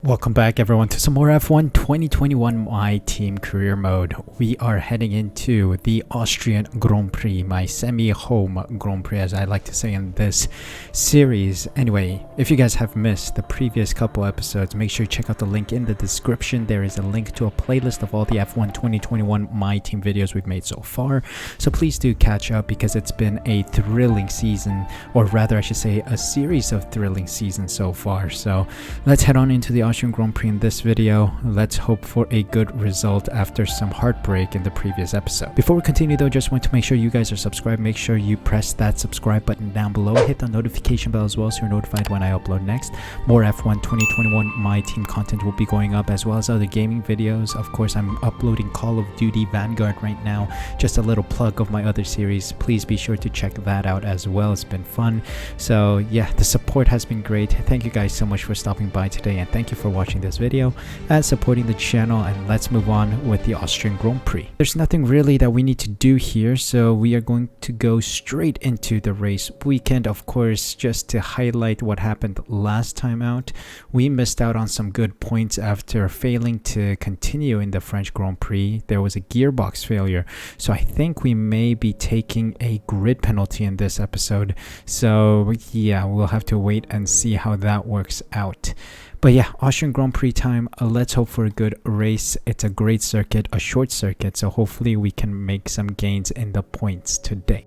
Welcome back everyone to some more F1 2021 My Team Career Mode. We are heading into the Austrian Grand Prix, my semi-home Grand Prix as I like to say in this series. Anyway, if you guys have missed the previous couple episodes, make sure you check out the link in the description. There is a link to a playlist of all the F1 2021 My Team videos we've made so far. So please do catch up because it's been a thrilling season, or rather I should say a series of thrilling seasons so far. So let's head on into the Austrian Grand Prix in this video. Let's hope for a good result after some heartbreak in the previous episode. Before we continue though, just want to make sure you guys are subscribed. Make sure you press that subscribe button down below. Hit the notification bell as well so you're notified when I upload next. More F1 2021 My Team content will be going up, as well as other gaming videos. Of course, I'm uploading Call of Duty Vanguard right now. Just a little plug of my other series. Please be sure to check that out as well. It's been fun. So yeah, the support has been great. Thank you guys so much for stopping by today, and thank you for watching this video and supporting the channel. And let's move on with the Austrian Grand Prix. There's nothing really that we need to do here, so we are going to go straight into the race weekend. Of course, just to highlight what happened last time out, we missed out on some good points after failing to continue in the French Grand Prix. There was a gearbox failure, so I think we may be taking a grid penalty in this episode. So yeah, we'll have to wait and see how that works out. But yeah, Austrian Grand Prix time. Let's hope for a good race. It's a great circuit, a short circuit, so hopefully we can make some gains in the points today.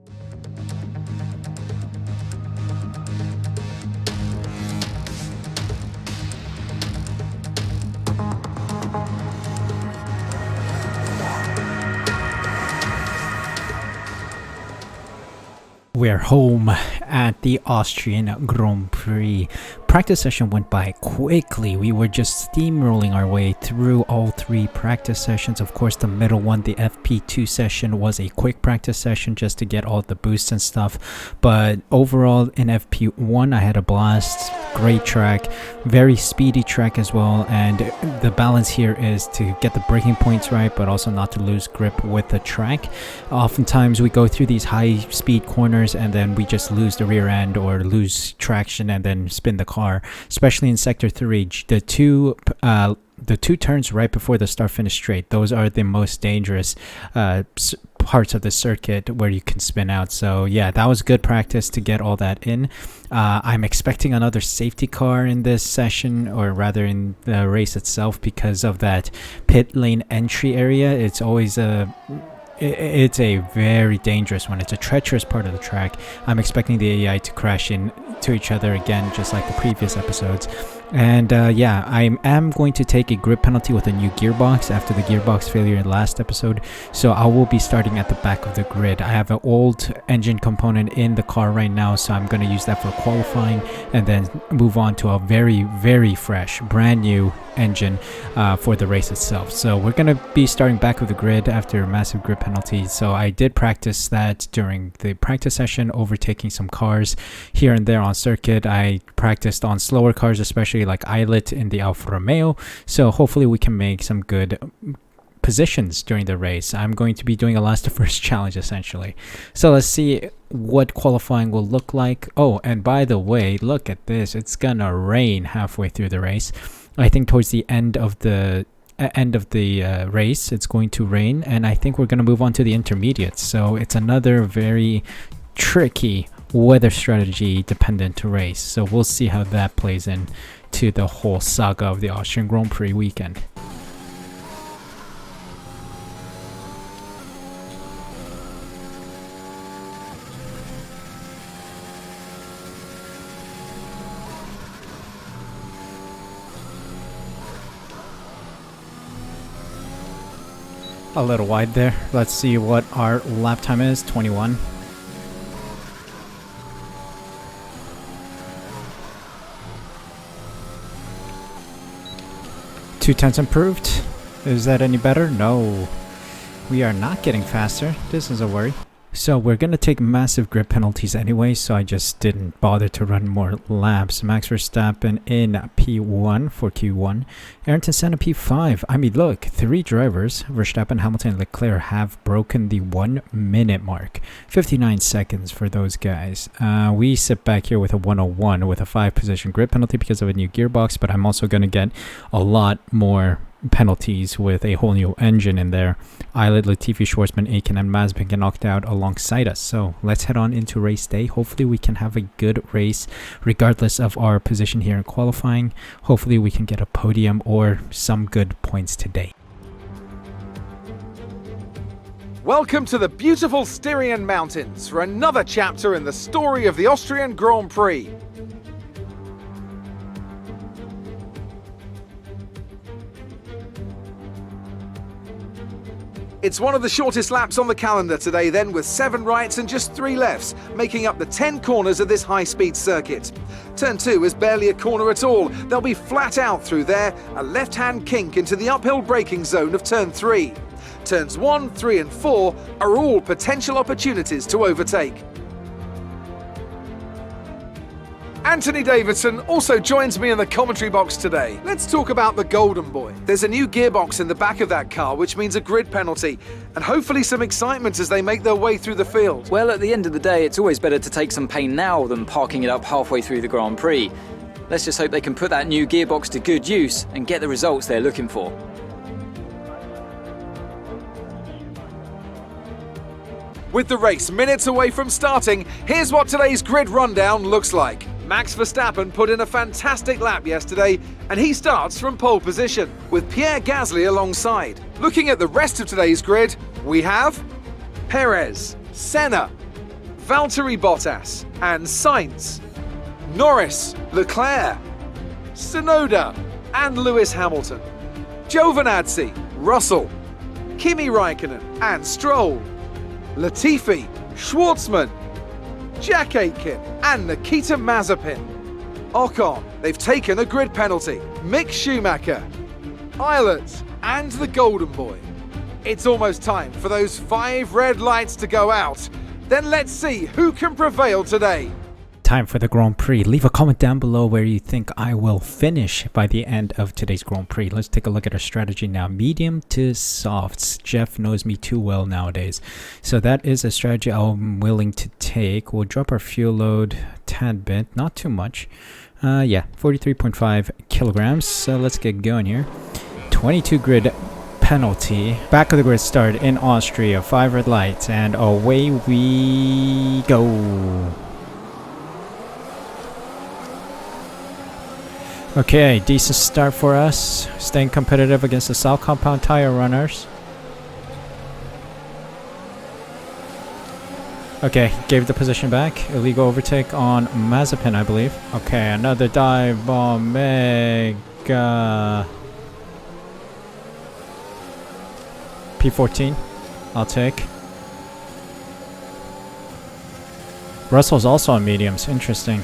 We're home at the Austrian Grand Prix. Practice session went by quickly. We were just steamrolling our way through all three practice sessions. Of course, the middle one, the FP2 session, was a quick practice session just to get all the boosts and stuff. But overall, in FP1, I had a blast. Great track, very speedy track as well. And the balance here is to get the braking points right, but also not to lose grip with the track. Oftentimes, we go through these high-speed corners and then we just lose the rear end or lose traction and then spin the car. Especially in sector 3, the two turns right before the start finish straight, those are the most dangerous parts of the circuit where you can spin out. So yeah, that was good practice to get all that in. I'm expecting another safety car in this session, or rather in the race itself, because of that pit lane entry area. It's always it's a very dangerous one. It's a treacherous part of the track. I'm expecting the AI to crash into each other again, just like the previous episodes. And yeah, I am going to take a grid penalty with a new gearbox after the gearbox failure in last episode. So I will be starting at the back of the grid. I have an old engine component in the car right now, so I'm going to use that for qualifying and then move on to a very, very fresh, brand new engine for the race itself. So we're going to be starting back of the grid after a massive grid penalty. So I did practice that during the practice session, overtaking some cars here and there on circuit. I practiced on slower cars, especially like Islet in the Alfa Romeo. So hopefully we can make some good positions during the race. I'm going to be doing a last to first challenge essentially. So let's see what qualifying will look like. Oh, and by the way, look at this. It's gonna rain halfway through the race. I think towards the end of the race it's going to rain, and I think we're going to move on to the intermediates. So it's another very tricky weather strategy dependent race. So we'll see how that plays in to the whole saga of the Austrian Grand Prix weekend. A little wide there. Let's see what our lap time is. 21. Two tenths improved. Is that any better? No. We are not getting faster. This is a worry. So we're going to take massive grid penalties anyway, so I just didn't bother to run more laps. Max Verstappen in P1 for Q1. Ayrton Senna P5. I mean, look, 3 drivers, Verstappen, Hamilton, and Leclerc, have broken the 1 minute mark. 59 seconds for those guys. We sit back here with a 101 with a 5 position grid penalty because of a new gearbox, but I'm also going to get a lot more penalties with a whole new engine in there. Eilert, Latifi, Schwartzman, Aiken, and Mazepin get knocked out alongside us. So let's head on into race day. Hopefully we can have a good race regardless of our position here in qualifying. Hopefully we can get a podium or some good points today. Welcome to the beautiful Styrian Mountains for another chapter in the story of the Austrian Grand Prix. It's one of the shortest laps on the calendar today then, with 7 rights and just 3 lefts, making up the 10 corners of this high-speed circuit. Turn 2 is barely a corner at all. They'll be flat out through there, a left-hand kink into the uphill braking zone of turn 3. Turns 1, 3 and 4 are all potential opportunities to overtake. Anthony Davidson also joins me in the commentary box today. Let's talk about the Golden Boy. There's a new gearbox in the back of that car, which means a grid penalty, and hopefully some excitement as they make their way through the field. Well, at the end of the day, it's always better to take some pain now than parking it up halfway through the Grand Prix. Let's just hope they can put that new gearbox to good use and get the results they're looking for. With the race minutes away from starting, here's what today's grid rundown looks like. Max Verstappen put in a fantastic lap yesterday, and he starts from pole position, with Pierre Gasly alongside. Looking at the rest of today's grid, we have Perez, Senna, Valtteri Bottas, and Sainz, Norris, Leclerc, Tsunoda, and Lewis Hamilton, Giovinazzi, Russell, Kimi Raikkonen, and Stroll, Latifi, Schwartzman, Jack Aitken, and Nikita Mazepin. Ocon, they've taken a grid penalty. Mick Schumacher, Eilert, and the Golden Boy. It's almost time for those 5 red lights to go out. Then let's see who can prevail today. Time for the Grand Prix. Leave a comment down below where you think I will finish by the end of today's Grand Prix. Let's take a look at our strategy now. Medium to softs. Jeff knows me too well nowadays. So that is a strategy I'm willing to take. We'll drop our fuel load a tad bit. Not too much. 43.5 kilograms. So let's get going here. 22 grid penalty. Back of the grid start in Austria. 5 red lights. And away we go. Okay, decent start for us. Staying competitive against the South Compound tire runners. Okay, gave the position back. Illegal overtake on Mazepin, I believe. Okay, another dive bomb. Mega. P14. I'll take. Russell's also on mediums. Interesting.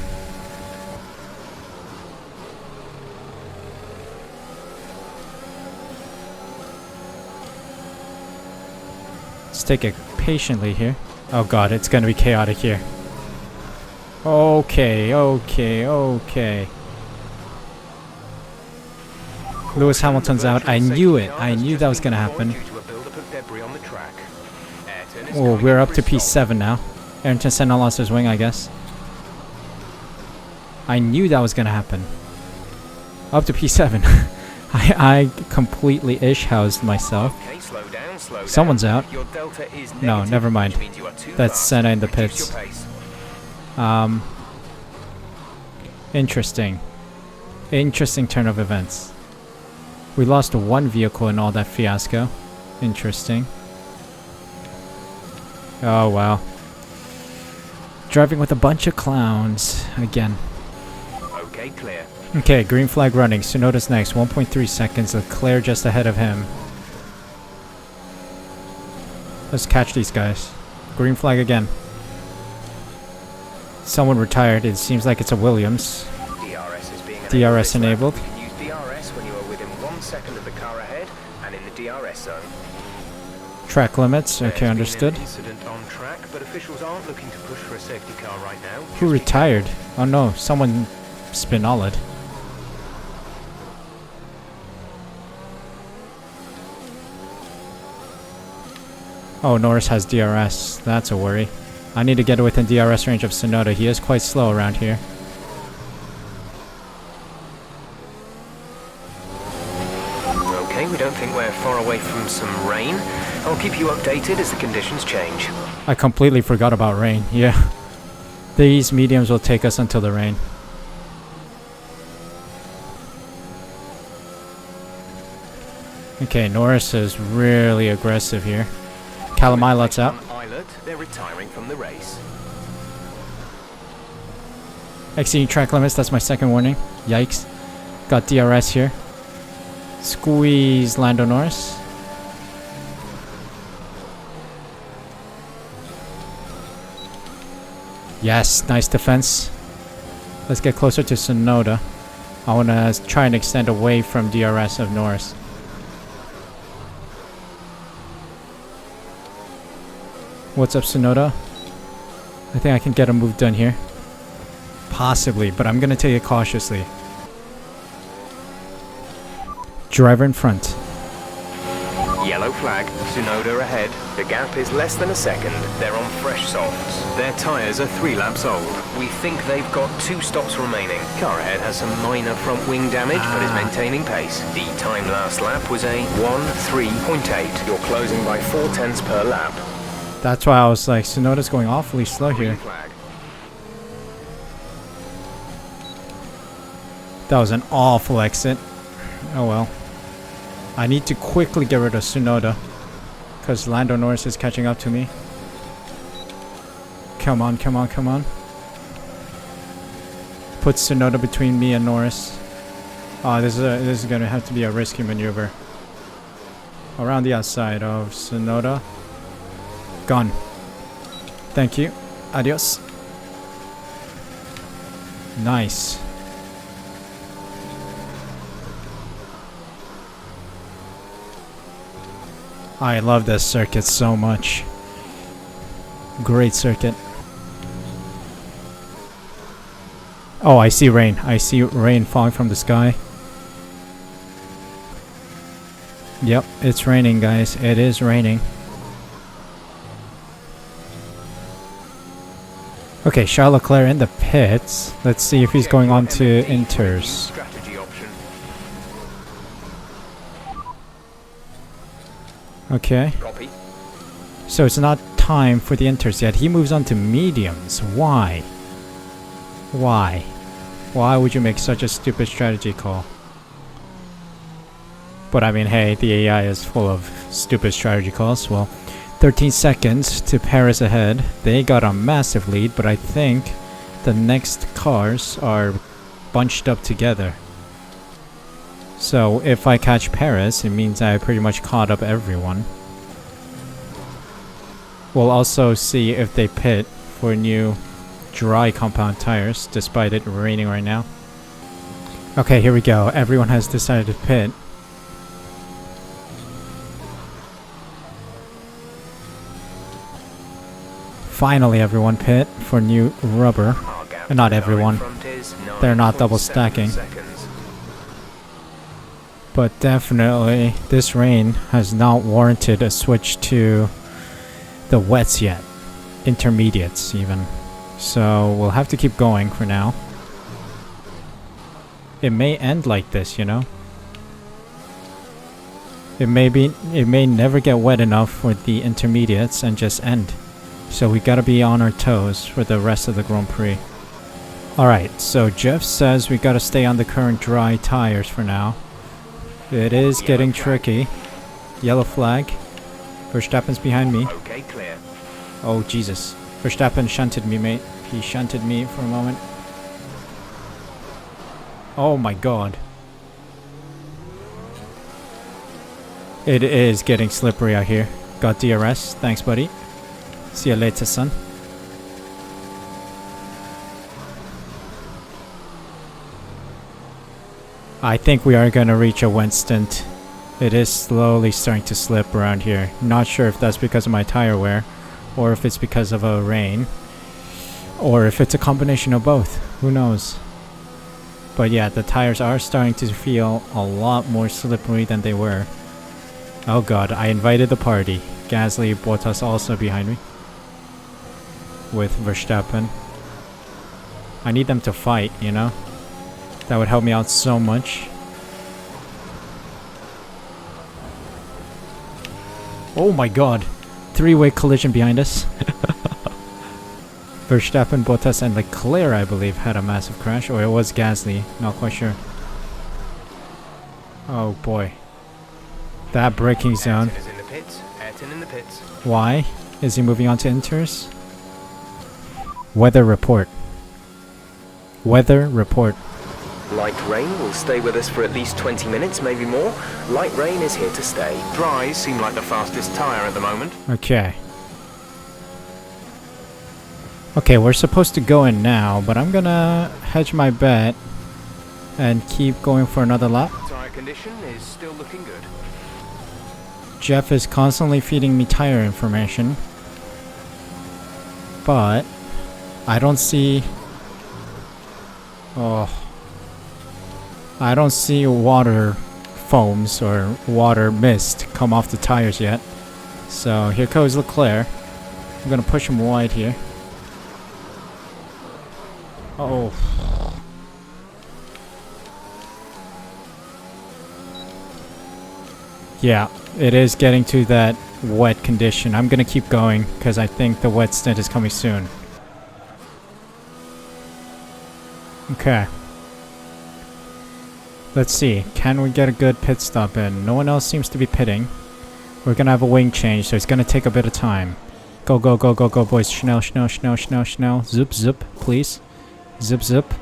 Let's take it patiently here. Oh god, it's gonna be chaotic here. Okay. Lewis Hamilton's out. I knew it. I knew that was gonna happen. Oh, we're up to P7 now. Ayrton Senna lost his wing, I guess. I knew that was gonna happen. Up to P7. I completely ish-housed myself. Someone's out. No, never mind. That's Senna in the pits. Interesting. Interesting turn of events. We lost 1 vehicle in all that fiasco. Interesting. Oh, wow. Driving with a bunch of clowns. Again. Okay, clear. Okay, green flag running. Tsunoda's next. 1.3 seconds. Leclerc just ahead of him. Let's catch these guys. Green flag again. Someone retired. It seems like it's a Williams. DRS enabled. You can use DRS when you are within 1 second of the car ahead and in the DRS zone. Track limits. There's Okay, been understood. an incident on track, but officials aren't looking to push for a safety car right now. Who retired? Oh no, someone spinoled. Oh, Norris has DRS. That's a worry. I need to get within DRS range of Tsunoda. He is quite slow around here. Okay, we don't think we're far away from some rain. I'll keep you updated as the conditions change. I completely forgot about rain. Yeah. These mediums will take us until the rain. Okay, Norris is really aggressive here. Callum Ilot's out. Islet, they're retiring from the race. Exceeding track limits, that's my second warning. Yikes. Got DRS here. Squeeze Lando Norris. Yes, nice defense. Let's get closer to Tsunoda. I want to try and extend away from DRS of Norris. What's up, Tsunoda? I think I can get a move done here. Possibly, but I'm going to take it cautiously. Driver in front. Yellow flag, Tsunoda ahead. The gap is less than a second. They're on fresh softs. Their tyres are 3 laps old. We think they've got 2 stops remaining. Car ahead has some minor front wing damage, but is maintaining pace. The time last lap was a 1:3.8. You're closing by 0.4 per lap. That's why I was like, Tsunoda's going awfully slow Green here. flag. That was an awful exit. Oh well. I need to quickly get rid of Tsunoda, because Lando Norris is catching up to me. Come on, come on, come on. Put Tsunoda between me and Norris. Oh, this is going to have to be a risky maneuver. Around the outside of Tsunoda. Gone. Thank you. Adios. Nice. I love this circuit so much. Great circuit. Oh, I see rain. I see rain falling from the sky. Yep, it's raining, guys. It is raining. Okay, Charles Leclerc in the pits. Let's see if he's going on to Inters. Strategy option. Okay. Copy. So it's not time for the Inters yet. He moves on to mediums. Why? Why? Why would you make such a stupid strategy call? But I mean, hey, the AI is full of stupid strategy calls. Well, 13 seconds to Paris ahead. They got a massive lead, but I think the next cars are bunched up together. So if I catch Paris, it means I pretty much caught up everyone. We'll also see if they pit for new dry compound tires, despite it raining right now. Okay, here we go. Everyone has decided to pit. Finally, everyone pit for new rubber. Not everyone. They're not double stacking. But definitely, this rain has not warranted a switch to the wets yet. Intermediates, even. So, we'll have to keep going for now. It may end like this, you know? It may never get wet enough for the intermediates and just end. So we gotta be on our toes for the rest of the Grand Prix. Alright, so Jeff says we gotta stay on the current dry tires for now. It is getting tricky. Yellow flag. Verstappen's behind me. Okay, clear. Oh, Jesus. Verstappen shunted me, mate. He shunted me for a moment. Oh my god. It is getting slippery out here. Got DRS. Thanks, buddy. See you later, son. I think we are gonna reach a wet stint It is slowly starting to slip around here. Not sure if that's because of my tire wear, or if it's because of a rain, or if it's a combination of both. Who knows? But yeah, the tires are starting to feel a lot more slippery than they were. Oh god, I invited the party. Gasly, Bottas also behind me. With Verstappen. I need them to fight, you know? That would help me out so much. Oh my god. Three-way collision behind us. Verstappen, Bottas, and Leclerc, I believe, had a massive crash. Or it was Gasly. Not quite sure. Oh boy. That braking zone. Ayrton is in the pits. Ayrton in the pits. Why? Is he moving on to inters? Weather report. Weather report. Light rain will stay with us for at least 20 minutes, maybe more. Light rain is here to stay. Dries seem like the fastest tyre at the moment. Okay. Okay, we're supposed to go in now, but I'm gonna hedge my bet and keep going for another lap. Tyre condition is still looking good. Jeff is constantly feeding me tire information, but I don't see... Oh. I don't see water foams or water mist come off the tires yet. So here goes Leclerc. I'm gonna push him wide here. Oh. Yeah, it is getting to that wet condition. I'm gonna keep going because I think the wet stint is coming soon. Okay. Let's see. Can we get a good pit stop in? No one else seems to be pitting. We're gonna have a wing change, so it's gonna take a bit of time. Go, go, go, go, go, boys. Schnell, schnell, schnell, schnell, schnell. Zip, zip, please. Zip, zip.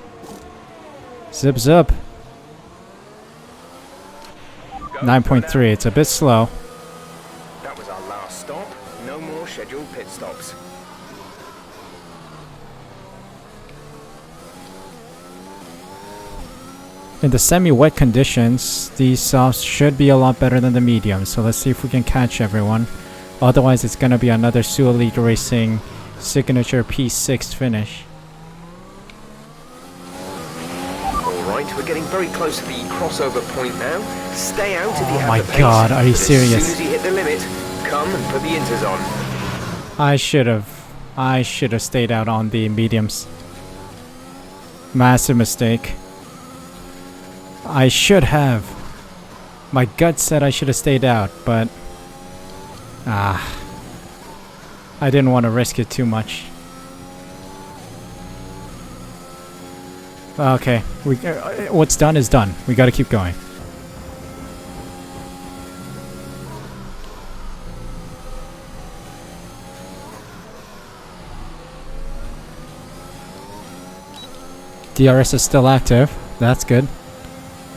Zip, zip. 9.3. It's a bit slow. That was our last stop. No more scheduled pit stops. In the semi-wet conditions, these softs should be a lot better than the mediums, so let's see if we can catch everyone. Otherwise, it's gonna be another Sua League Racing signature P6 finish. Alright, we're getting very close to the crossover point now. Stay out if you have my the pace. God, are you but serious? As soon as you hit the limit, come and put the inters on. I should have stayed out on the mediums. Massive mistake. I should have. My gut said I should have stayed out, but I didn't want to risk it too much. Okay, what's done is done. We got to keep going. DRS is still active. That's good.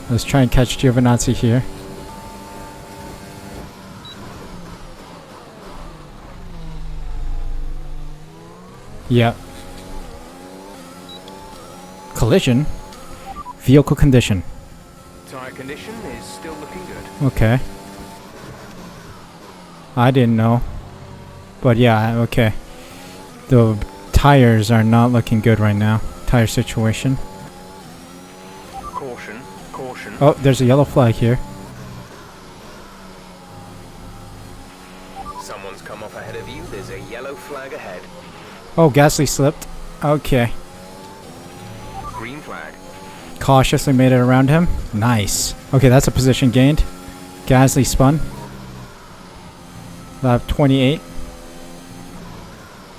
Let's try and catch Giovinazzi here. Yep. Collision? Vehicle condition. Tire condition is still looking good. Okay. I didn't know. But yeah, okay. The tires are not looking good right now. Tire situation. Caution, caution. Oh, there's a yellow flag here. Someone's come off ahead of you. There's a yellow flag ahead. Oh, Gasly slipped. Okay. Green flag. Cautiously made it around him. Nice. Okay, that's a position gained. Gasly spun. Lap 28.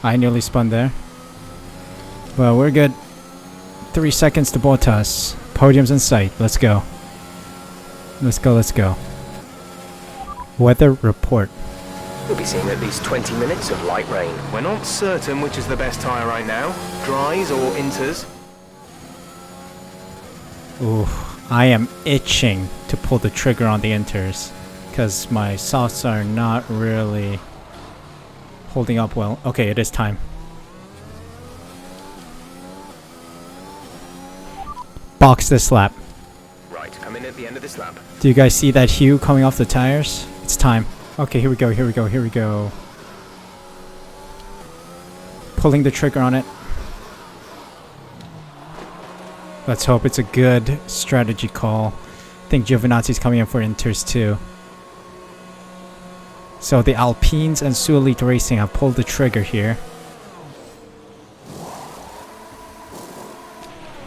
I nearly spun there. Well, we're good. 3 seconds to Bottas. Podium's in sight. Let's go. Let's go, let's go. Weather report. We'll be seeing at least 20 minutes of light rain. We're not certain which is the best tyre right now. Dries or inters. Ooh, I am itching to pull the trigger on the inters. Because my softs are not really holding up well. Okay, it is time. Box this lap. Right, come in at the end of this lap. Do you guys see that hue coming off the tires? It's time. Okay, here we go, here we go, here we go. Pulling the trigger on it. Let's hope it's a good strategy call. I think Giovinazzi's coming in for Inters too. So the Alpines and Su Elite Racing have pulled the trigger here.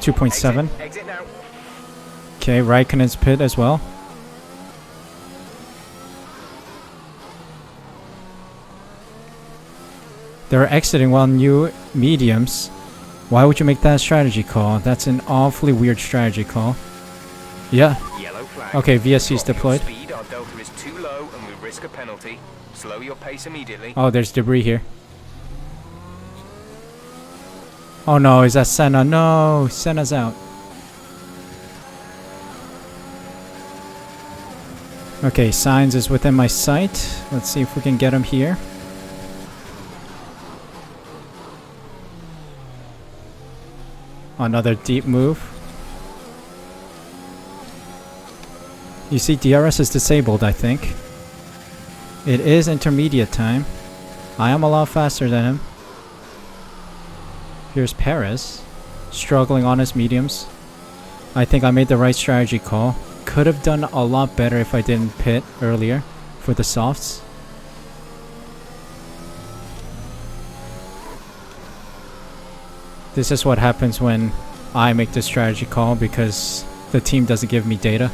2.7. Exit now. Okay, Raikkonen's pit as well. They're exiting while new mediums. Why would you make that strategy call? That's an awfully weird strategy call. Yeah. Yellow flag. Okay, VSC's Drop your deployed. Speed, our delta is too low and we risk a penalty. Slow your pace immediately. Oh, there's debris here. Oh no, is that Senna? No, Senna's out. Okay, Sainz is within my sight. Let's see if we can get him here. Another deep move. You see, DRS is disabled, I think. It is intermediate time. I am a lot faster than him. Here's Perez, struggling on his mediums. I think I made the right strategy call. Could have done a lot better if I didn't pit earlier for the softs. This is what happens when I make the strategy call because the team doesn't give me data.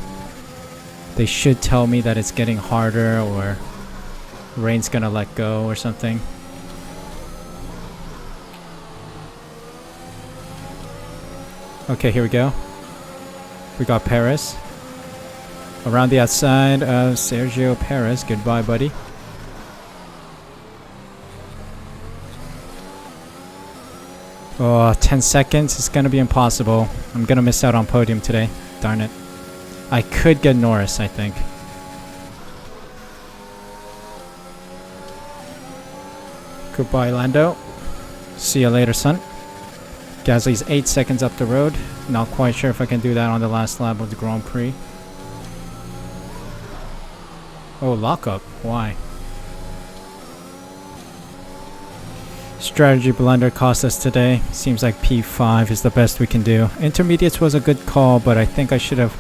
They should tell me that it's getting harder or rain's gonna let go or something. Okay, here we go. We got Perez. Around the outside of Sergio Perez. Goodbye, buddy. Oh, 10 seconds. It's gonna be impossible. I'm gonna miss out on podium today. Darn it. I could get Norris, I think. Goodbye, Lando. See you later, son. Gasly's 8 seconds up the road. Not quite sure if I can do that on the last lap of the Grand Prix. Oh, lockup. Why? Strategy blunder cost us today. Seems like P5 is the best we can do. Intermediates was a good call, but I think I should have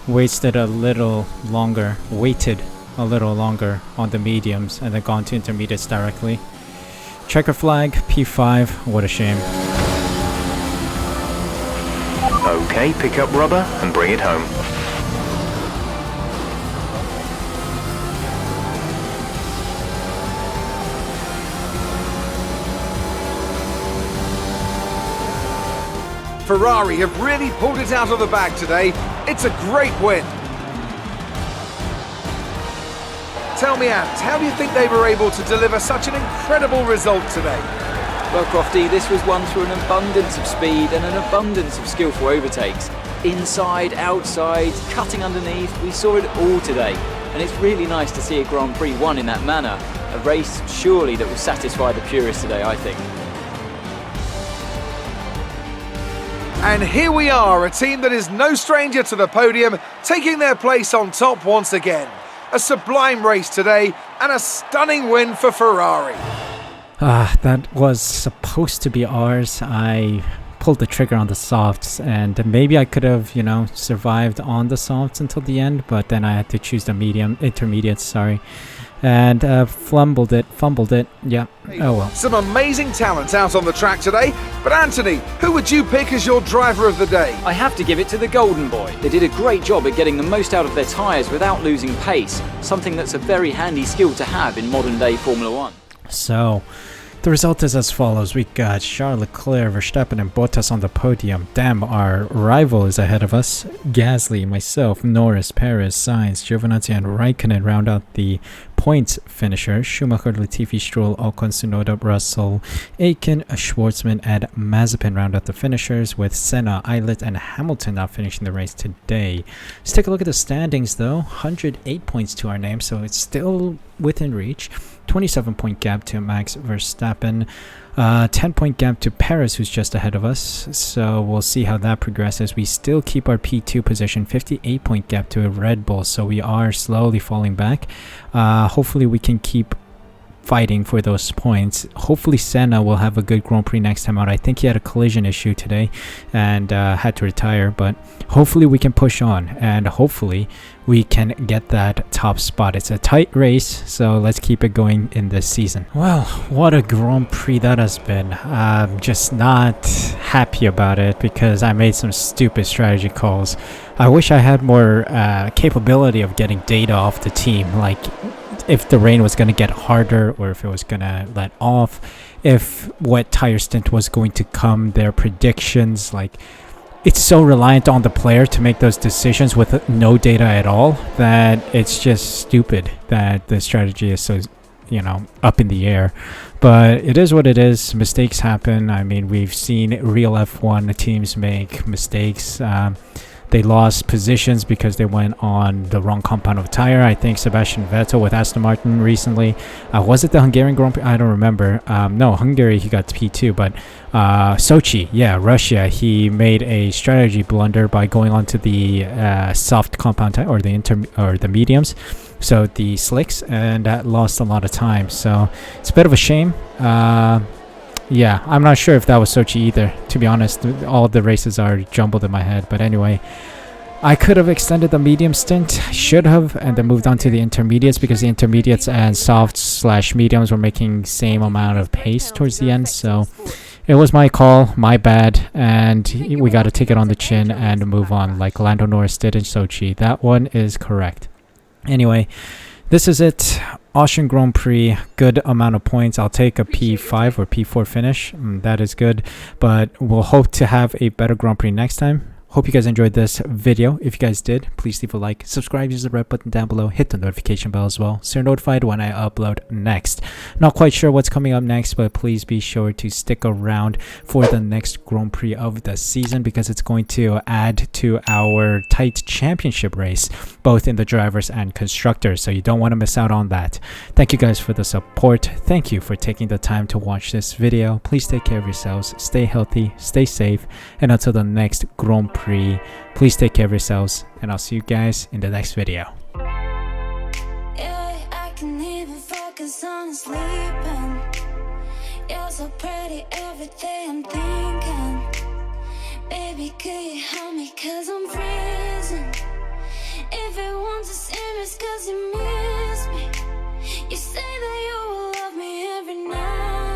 waited a little longer on the mediums and then gone to intermediates directly. Checker flag, P5. What a shame. Okay, pick up rubber and bring it home. Ferrari have really pulled it out of the bag today. It's a great win. Tell me, Ant, how do you think they were able to deliver such an incredible result today? Well, Crofty, this was won through an abundance of speed and an abundance of skillful overtakes. Inside, outside, cutting underneath, we saw it all today. And it's really nice to see a Grand Prix won in that manner. A race, surely, that will satisfy the purists today, I think. And here we are, a team that is no stranger to the podium, taking their place on top once again. A sublime race today, and a stunning win for Ferrari. That was supposed to be ours. I pulled the trigger on the softs, and maybe I could have, survived on the softs until the end, but then I had to choose the intermediates, sorry. And fumbled it. Yeah. Oh well. Some amazing talent out on the track today. But Anthony, who would you pick as your driver of the day? I have to give it to the Golden Boy. They did a great job at getting the most out of their tyres without losing pace, something that's a very handy skill to have in modern day Formula One. So, the result is as follows. We got Charles Leclerc, Verstappen, and Bottas on the podium. Damn, our rival is ahead of us. Gasly, myself, Norris, Perez, Sainz, Giovinazzi, and Raikkonen round out the points finishers. Schumacher, Latifi, Stroll, Ocon, Tsunoda, Russell, Aiken, Schwartzman, and Mazepin round out the finishers, with Senna, Eilert, and Hamilton not finishing the race today. Let's take a look at the standings, though. 108 points to our name, so it's still within reach. 27-point gap to Max Verstappen. Verstappen. 10-point gap to Paris, who's just ahead of us. So we'll see how that progresses. We still keep our P2 position, 58-point gap to Red Bull. So we are slowly falling back. Hopefully we can keep fighting for those points. Hopefully Senna will have a good Grand Prix next time out. I think he had a collision issue today and had to retire, but hopefully we can push on and hopefully we can get that top spot. It's a tight race, so let's keep it going in this season. Well, what a Grand Prix that has been. I'm just not happy about it because I made some stupid strategy calls. I wish I had more capability of getting data off the team, like if the rain was going to get harder or if it was going to let off, if what tire stint was going to come, their predictions. Like, it's so reliant on the player to make those decisions with no data at all that it's just stupid that the strategy is so, you know, up in the air. But it is what it is. Mistakes happen. I mean, we've seen real F1 teams make mistakes. They lost positions because they went on the wrong compound of tire. I think Sebastian Vettel with Aston Martin recently. Was it the Hungarian Grand Prix? I don't remember. No, Hungary, he got P2, but Sochi, yeah, Russia, he made a strategy blunder by going onto the soft compound tire or the mediums, so the slicks, and that lost a lot of time. So it's a bit of a shame. Yeah, I'm not sure if that was Sochi either, to be honest. All of the races are jumbled in my head. But anyway, I could have extended the medium stint, should have, and then moved on to the intermediates because the intermediates and softs/mediums were making same amount of pace towards the end. So it was my call, my bad, and we got to take it on the chin and move on like Lando Norris did in Sochi. That one is correct. Anyway, this is it. Austrian Grand Prix, good amount of points. I'll take a P5 or P4 finish. That is good, but we'll hope to have a better Grand Prix next time. Hope you guys enjoyed this video. If you guys did, please leave a like, subscribe, use the red button down below, hit the notification bell as well so you're notified when I upload next. Not quite sure what's coming up next, but please be sure to stick around for the next Grand Prix of the season because it's going to add to our tight championship race, both in the drivers and constructors, so you don't want to miss out on that. Thank you guys for the support. Thank you for taking the time to watch this video. Please take care of yourselves, stay healthy, stay safe, and until the next Grand Prix, please take care of yourselves, and I'll see you guys in the next video. Yeah, I can even focus on sleeping. You're so pretty, every day I'm thinking, baby, could you help me, cause I'm freezing. If it wants to see me